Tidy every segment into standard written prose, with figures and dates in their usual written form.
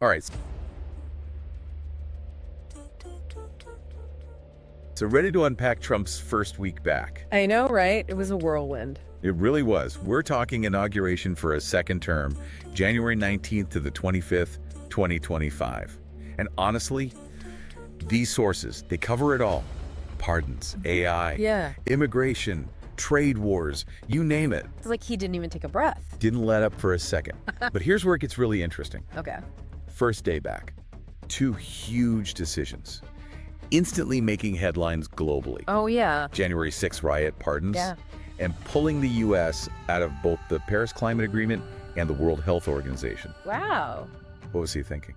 All right. So ready to unpack Trump's first week back. I know, right? It was a whirlwind. It really was. We're talking inauguration for a second term, January 19th to the 25th, 2025. And honestly, these sources, they cover it all. Pardons, AI, immigration, trade wars, you name it. It's like he didn't even take a breath. Didn't let up for a second. But here's where it gets really interesting. Okay. First day back, two huge decisions, instantly making headlines globally. Oh, yeah. January 6th riot pardons, and pulling the U.S. out of both the Paris Climate Agreement and the World Health Organization. Wow. What was he thinking?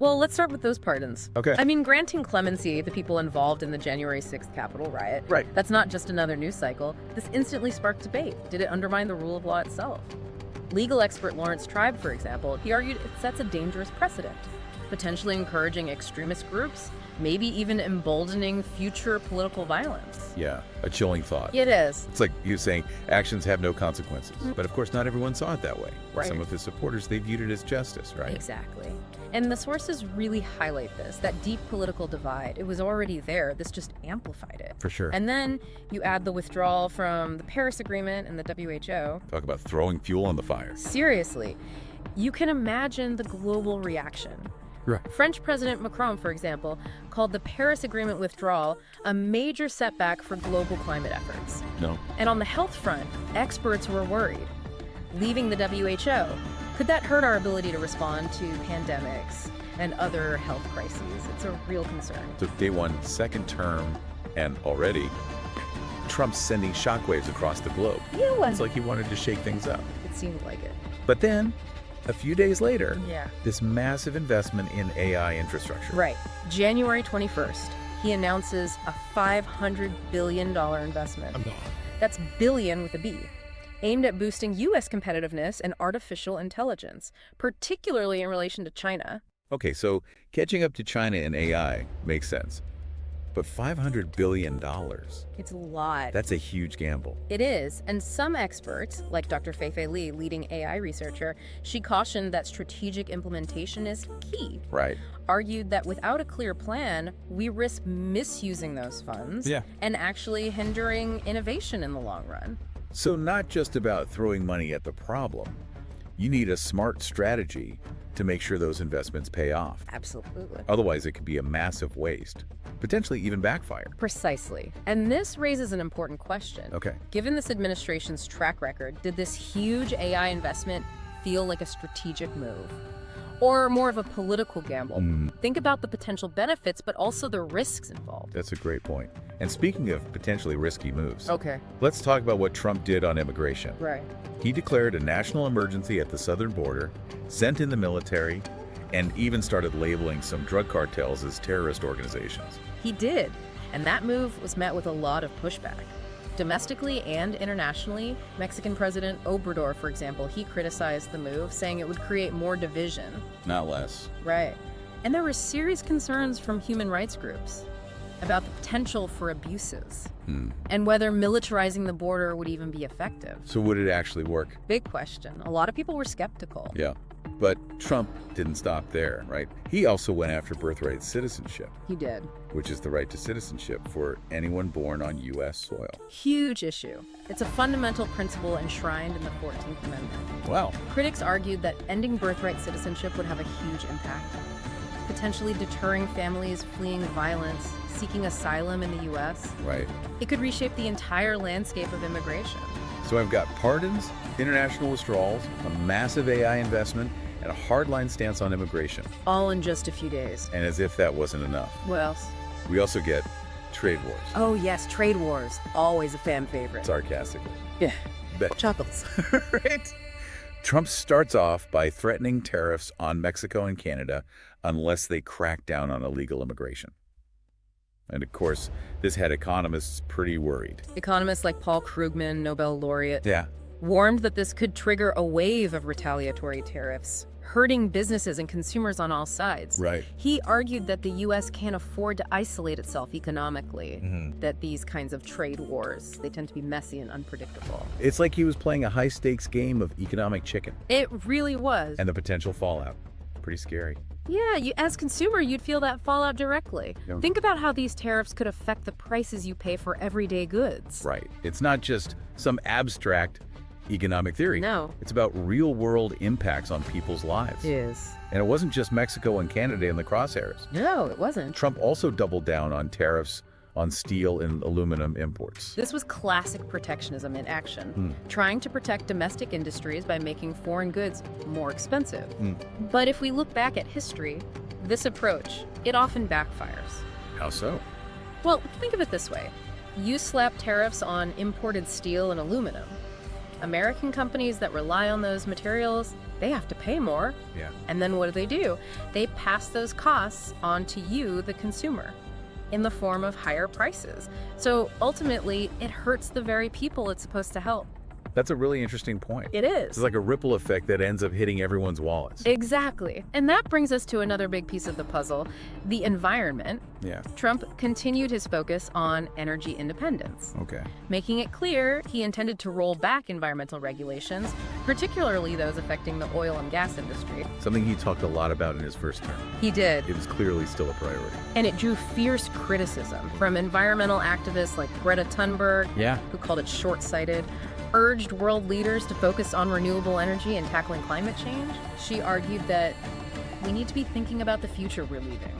Well, let's start with those pardons. Okay. I mean, granting clemency to the people involved in the January 6th Capitol riot. Right. That's not just another news cycle. This instantly sparked debate. Did it undermine the rule of law itself? Legal expert Lawrence Tribe, for example, he argued it sets a dangerous precedent, potentially encouraging extremist groups, maybe even emboldening future political violence. Yeah, a chilling thought. It is. It's like you saying actions have no consequences. But of course, not everyone saw it that way. Right. Some of his supporters, they viewed it as justice, right? Exactly. And the sources really highlight this, that deep political divide. It was already there. This just amplified it. For sure. And then you add the withdrawal from the Paris Agreement and the WHO. Talk about throwing fuel on the fire. Seriously, you can imagine the global reaction. Right. French President Macron, for example, called the Paris Agreement withdrawal a major setback for global climate efforts. No. And on the health front, experts were worried. Leaving the WHO, could that hurt our ability to respond to pandemics and other health crises? It's a real concern. So day one, second term, and already Trump's sending shockwaves across the globe. It's like he wanted to shake things up. It seemed like it. But then, a few days later, Yeah. this massive investment in AI infrastructure. Right. January 21st, he announces a $500 billion investment. That's billion with a B, aimed at boosting U.S. competitiveness and artificial intelligence, particularly in relation to China. Okay, so catching up to China in AI makes sense. But $500 billion, It's a lot. that's a huge gamble. It is, and some experts, like Dr. Fei-Fei Li, leading AI researcher, she cautioned that strategic implementation is key. Right. Argued that without a clear plan, we risk misusing those funds and actually hindering innovation in the long run. So not just about throwing money at the problem. You need a smart strategy to make sure those investments pay off. Absolutely. Otherwise, it could be a massive waste, potentially even backfire. Precisely. And this raises an important question. Okay. Given this administration's track record, did this huge AI investment feel like a strategic move? Or more of a political gamble? Think about the potential benefits, but also the risks involved. That's a great point. And speaking of potentially risky moves, Okay. let's talk about what Trump did on immigration. Right. He declared a national emergency at the southern border, sent in the military, and even started labeling some drug cartels as terrorist organizations. He did. And that move was met with a lot of pushback. Domestically and internationally, Mexican President Obrador, for example, he criticized the move, saying it would create more division. Not less. Right. And there were serious concerns from human rights groups about the potential for abuses and whether militarizing the border would even be effective. So would it actually work? Big question. A lot of people were skeptical. Yeah. But Trump didn't stop there, right? He also went after birthright citizenship, He did. which is the right to citizenship for anyone born on U.S. soil. Huge issue. It's a fundamental principle enshrined in the 14th Amendment. Wow. Critics argued that ending birthright citizenship would have a huge impact, potentially deterring families fleeing violence, seeking asylum in the U.S. Right. It could reshape the entire landscape of immigration. So I've got pardons, international withdrawals, a massive AI investment, and a hardline stance on immigration. All in just a few days. And as if that wasn't enough, What else? we also get trade wars, Oh yes, trade wars. Always a fan favorite. sarcastically. Yeah. Bet. Chuckles. Right? Trump starts off by threatening tariffs on Mexico and Canada unless they crack down on illegal immigration. And of course, this had economists pretty worried. Economists like Paul Krugman, Nobel laureate, Yeah. warned that this could trigger a wave of retaliatory tariffs, hurting businesses and consumers on all sides. Right. He argued that the U.S. can't afford to isolate itself economically, that these kinds of trade wars, they tend to be messy and unpredictable. It's like he was playing a high-stakes game of economic chicken It really was. and the potential fallout. Pretty scary. Yeah, as consumer, you'd feel that fallout directly. Yeah. Think about how these tariffs could affect the prices you pay for everyday goods. Right. It's not just some abstract economic theory. No. It's about real-world impacts on people's lives. It is. And it wasn't just Mexico and Canada in the crosshairs. No, it wasn't. Trump also doubled down on tariffs on steel and aluminum imports. This was classic protectionism in action, trying to protect domestic industries by making foreign goods more expensive. But if we look back at history, this approach, it often backfires. How so? Well, think of it this way. You slap tariffs on imported steel and aluminum. American companies that rely on those materials, they have to pay more. Yeah. And then what do? They pass those costs on to you, the consumer, in the form of higher prices. So ultimately, it hurts the very people it's supposed to help. That's a really interesting point. It is. It's like a ripple effect that ends up hitting everyone's wallets. Exactly. And that brings us to another big piece of the puzzle, the environment. Yeah. Trump continued his focus on energy independence, Okay. making it clear he intended to roll back environmental regulations, particularly those affecting the oil and gas industry. Something he talked a lot about in his first term. He did. It was clearly still a priority. And it drew fierce criticism from environmental activists like Greta Thunberg, Yeah. who called it short-sighted, urged world leaders to focus on renewable energy and tackling climate change. She argued that we need to be thinking about the future we're leaving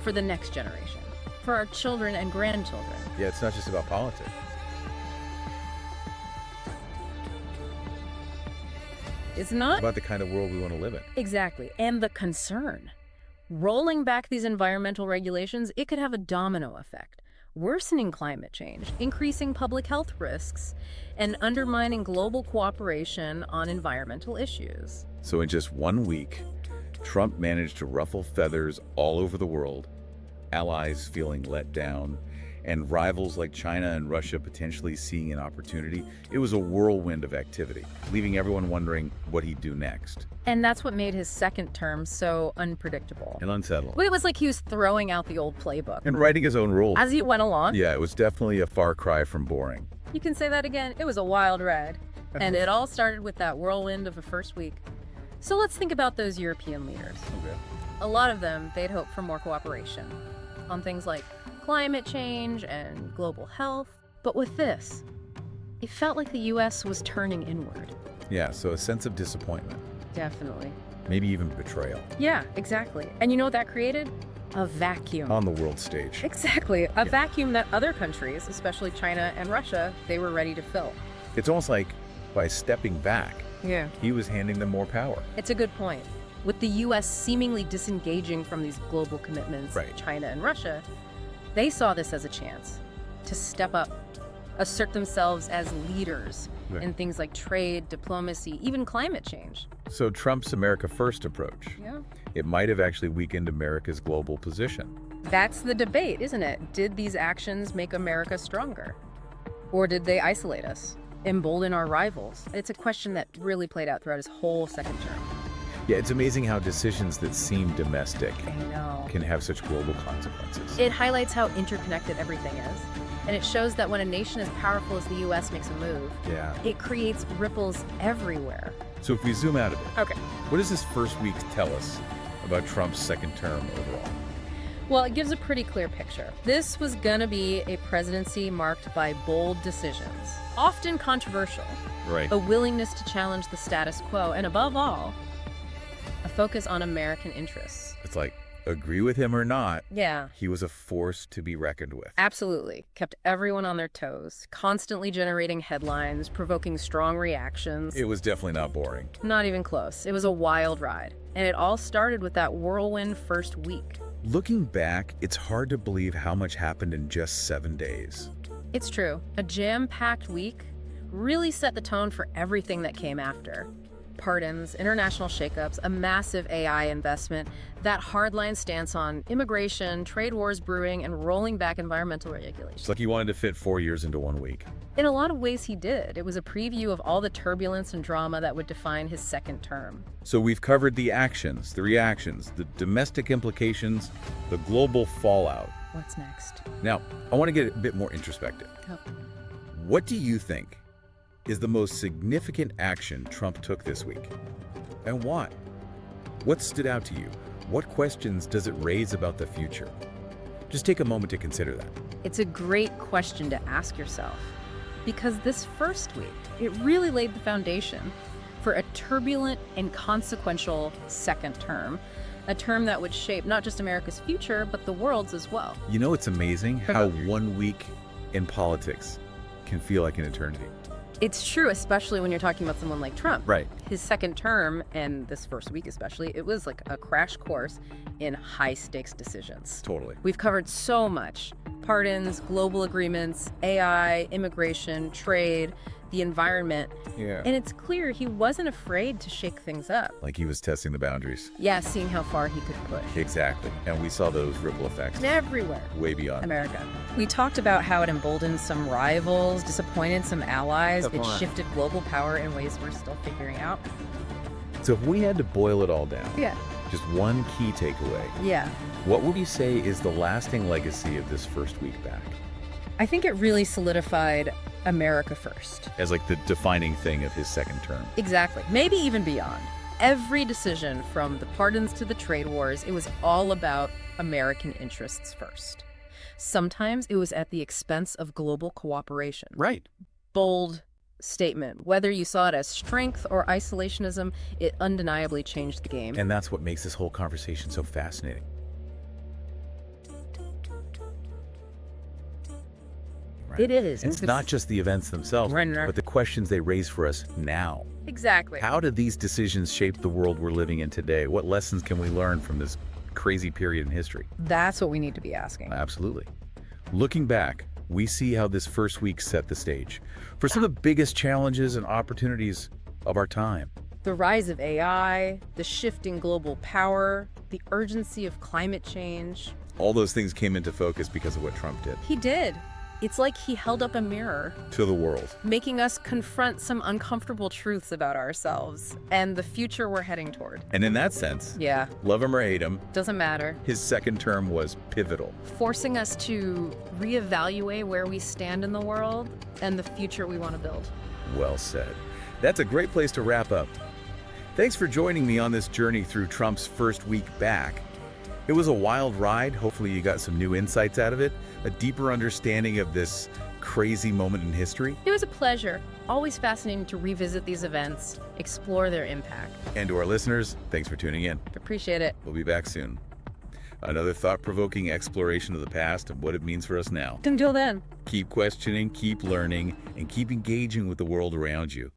for the next generation, for our children and grandchildren. Yeah, it's not just about politics. It's not It's about the kind of world we want to live in. exactly, and the concern. Rolling back these environmental regulations, it could have a domino effect, worsening climate change, increasing public health risks, and undermining global cooperation on environmental issues. So in just 1 week, Trump managed to ruffle feathers all over the world, allies feeling let down, and rivals like China and Russia potentially seeing an opportunity. It was a whirlwind of activity, leaving everyone wondering what he'd do next. And that's what made his second term so unpredictable. And unsettling. Well, it was like he was throwing out the old playbook And writing his own rules. as he went along. Yeah, it was definitely a far cry from boring. You can say that again. It was a wild ride. And it all started with that whirlwind of the first week. So let's think about those European leaders. Okay. A lot of them, they'd hoped for more cooperation on things like climate change and global health. But with this, it felt like the U.S. was turning inward. Yeah, so a sense of disappointment, Definitely. maybe even betrayal Yeah, exactly. And you know what that created? A vacuum. on the world stage. Exactly. A vacuum that other countries, especially China and Russia, they were ready to fill. It's almost like by stepping back, Yeah. he was handing them more power. It's a good point. With the U.S. seemingly disengaging from these global commitments, Right. China and Russia, they saw this as a chance to step up, assert themselves as leaders Right. in things like trade, diplomacy, even climate change. So Trump's America First approach, Yeah. it might have actually weakened America's global position. That's the debate, isn't it? Did these actions make America stronger? Or did they isolate us, embolden our rivals? It's a question that really played out throughout his whole second term. Yeah, it's amazing how decisions that seem domestic I know. can have such global consequences. It highlights how interconnected everything is. And it shows that when a nation as powerful as the U.S. makes a move, Yeah. it creates ripples everywhere. So if we zoom out a bit, Okay. what does this first week tell us about Trump's second term overall? Well, it gives a pretty clear picture. This was gonna be a presidency marked by bold decisions, often controversial, Right. a willingness to challenge the status quo, and above all, a focus on American interests. It's like, agree with him or not, Yeah. he was a force to be reckoned with. Absolutely. Kept everyone on their toes, constantly generating headlines, provoking strong reactions. It was definitely not boring. Not even close. It was a wild ride. And it all started with that whirlwind first week. Looking back, it's hard to believe how much happened in just 7 days. It's true. A jam-packed week really set the tone for everything that came after. Pardons, international shakeups, a massive AI investment, that hardline stance on immigration, trade wars brewing, and rolling back environmental regulations. It's like he wanted to fit 4 years into 1 week. In a lot of ways, he did. It was a preview of all the turbulence and drama that would define his second term. So we've covered the actions, the reactions, the domestic implications, the global fallout. What's next? Now, I want to get a bit more introspective. Oh. What do you think is the most significant action Trump took this week? And why? What stood out to you? What questions does it raise about the future? Just take a moment to consider that. It's a great question to ask yourself, because this first week, it really laid the foundation for a turbulent and consequential second term, a term that would shape not just America's future, but the world's as well. You know, it's amazing how 1 week in politics can feel like an eternity. It's true, especially when you're talking about someone like Trump. Right. His second term, and this first week especially, it was like a crash course in high-stakes decisions. Totally. We've covered so much: pardons, global agreements, AI, immigration, trade, the environment. Yeah. And it's clear he wasn't afraid to shake things up. Like he was testing the boundaries. Yeah, seeing how far he could push. Exactly. And we saw those ripple effects Everywhere. way beyond. America. We talked about how it emboldened some rivals, disappointed some allies, it shifted global power in ways we're still figuring out. So if we had to boil it all down, Yeah. just one key takeaway, Yeah. what would you say is the lasting legacy of this first week back? I think it really solidified America first. As like the defining thing of his second term. Exactly. Maybe even beyond. Every decision, from the pardons to the trade wars, it was all about American interests first. Sometimes it was at the expense of global cooperation. Right. Bold statement. Whether you saw it as strength or isolationism, it undeniably changed the game. And that's what makes this whole conversation so fascinating. Right. It is. It's not just the events themselves, Right. but the questions they raise for us now. Exactly. How did these decisions shape the world we're living in today? What lessons can we learn from this crazy period in history? That's what we need to be asking. Absolutely. Looking back, we see how this first week set the stage for some of the biggest challenges and opportunities of our time. The rise of AI, the shift in global power, the urgency of climate change. All those things came into focus because of what Trump did He did. It's like he held up a mirror, to the world. making us confront some uncomfortable truths about ourselves and the future we're heading toward. And in that sense, Yeah, love him or hate him, doesn't matter. his second term was pivotal. Forcing us to reevaluate where we stand in the world and the future we want to build. Well said. That's a great place to wrap up. Thanks for joining me on this journey through Trump's first week back. It was a wild ride. Hopefully you got some new insights out of it, a deeper understanding of this crazy moment in history. It was a pleasure. Always fascinating to revisit these events, explore their impact. And to our listeners, thanks for tuning in. Appreciate it. We'll be back soon. Another thought-provoking exploration of the past and what it means for us now. Until then. Keep questioning, keep learning, and keep engaging with the world around you.